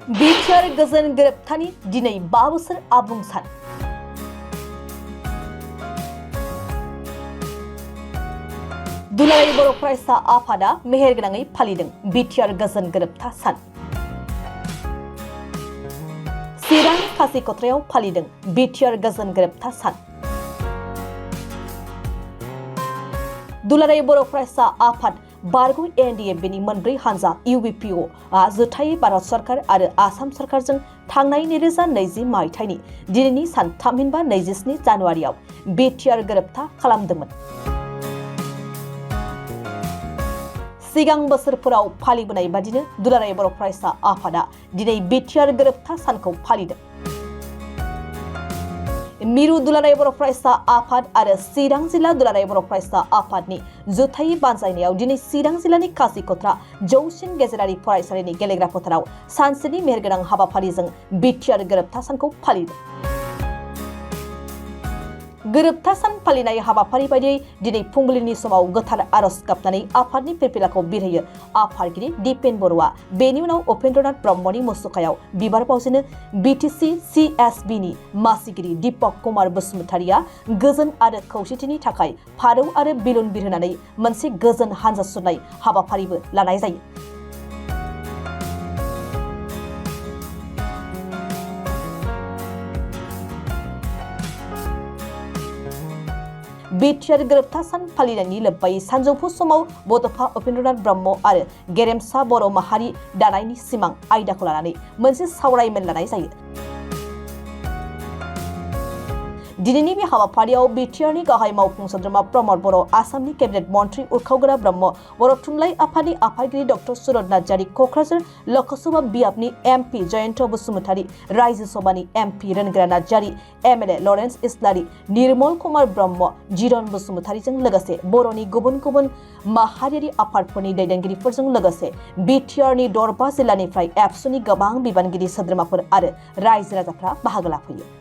BTR गोजोन गोरोबथानि दिनै 5 बोसोर आबुं सान। दुलाराय बर' फरायसा आफादा मेहेरगोनाङै फालिदों बिटिआर गोजोन गोरोबथा सान। चिरां खासि क'त्रायाव फालिदों बिटिआर गोजोन गोरोबथा सान। दुलाराय बर' फरायसा आफाद बारग' एनडिएफबिनि मोनब्रै हानजा इउबिपिअ जुथायै भारत सरकार आरो आसाम सरकारजों थांनाय 2020 मायथाइनि दिनैनि सान थामहिनबा 27 जानुवारियाव बिटिआर गोरोबथा खालामदोंमोन। सिगां बोसोरफोराव फालिबोनाय बादिनो दुलाराय बर' फरायसा आफादा दिनै बिटिआर गोरोबथा सानखौ फालिदों। मिरु दुलाराय बर' फरायसा आफाद आरो चिरां जिल्ला दुलाराय बर' फरायसा आफादनि जुथायै बानजायनायाव दिनै चिरां जिल्लानि खासि क'त्रा जौसिन गेजेरारि फरायसालिनि गेलेग्रा फोथाराव सानसेनि मेहेरगोनां हाबाफारिजों बिटिआर गोरोबथा सानखौ फालिदों। गोरोबथा सान फालिनाय हाबाफारि बायदियै दिनै फुंबिलिनि समाव गोथार आरज गाबनानै आफादनि फिरफिलाखौ बिरहोयो आफादगिरि दिपेन बर'आ। बेनि उनाव उपेन्द्रनाथ ब्रह्मनि मुसुखायाव बिबार बावजेनो बिटिसि सिएसबिनि मासिगिरि दीपक कुमार बसुमतारिया गोजोन आरो खौसेथिनि थाखाय फारौ आरो बेलुन बिरहोनानै मोनसे गोजोन हानजा सुरनाय हाबाफारिबो लानाय जायो। बिटिआर गोरोबथा सान फालिनायनि लोब्बायै सानजौफु समाव बड'फा उपेन्द्रनाथ ब्रह्म आरो गेरेमसा बर' माहारि दानायनि सिमां आयदाखौ लानानै मोनसे सावरायमेल लानाय जायो। दिनैनि बे हाबाफारियाव बिटिआरनि गाहाय मावफुं सोद्रोमा प्रमद बर', आसामनि केबिनेट मन्त्रि उरखावगोरा ब्रह्म, बर' थुनलाइ आफादनि आफादगिरि डक्टर सुरत नार्जारि, क'क्राझार लकसभा बियाबनि एमपि जयन्त बसुमतारि, रायजो सभानि MP Rwngwra Narzary, MLA Lawrence Islary, Nirmal Kumar Brahma, जिरन बसुमतारिजों लोगोसे बर'नि गुबुन गुबुन माहारियारि आफादफोरनि दैदेनगिरिफोरजों लोगोसे बिटिआरनि दरबा जिल्लानिफ्राय एबसुनि गोबां बिबानगिरि सोद्रोमाफोर आरो रायजो राजाफ्रा बाहागो लाफैयो।